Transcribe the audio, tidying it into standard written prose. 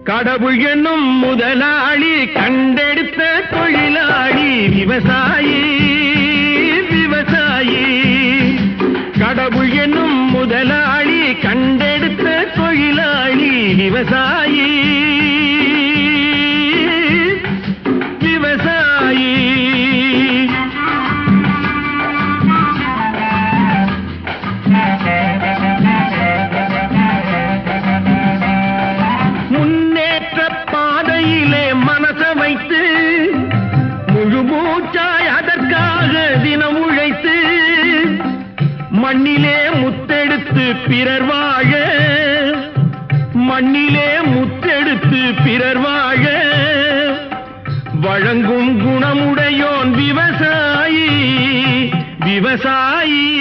கடவுள் என்னும் முதலாளி கண்டெடுத்த தொழிலாளி விவசாயி விவசாயி. கடவுள் என்னும் முதலாளி கண்டெடுத்த தொழிலாளி விவசாயி விவசாயி. முன்னேற்ற பாதையிலே மனச வைத்து முழு மூச்சாய் அதற்காக தினம் உழைத்து மண்ணிலே முத்தெடுத்து பிறர் வாழ மண்ணிலே முத்தெடுத்து பிறர் வாழ வழங்கும் குணமுடையோன் விவசாயி விவசாயி.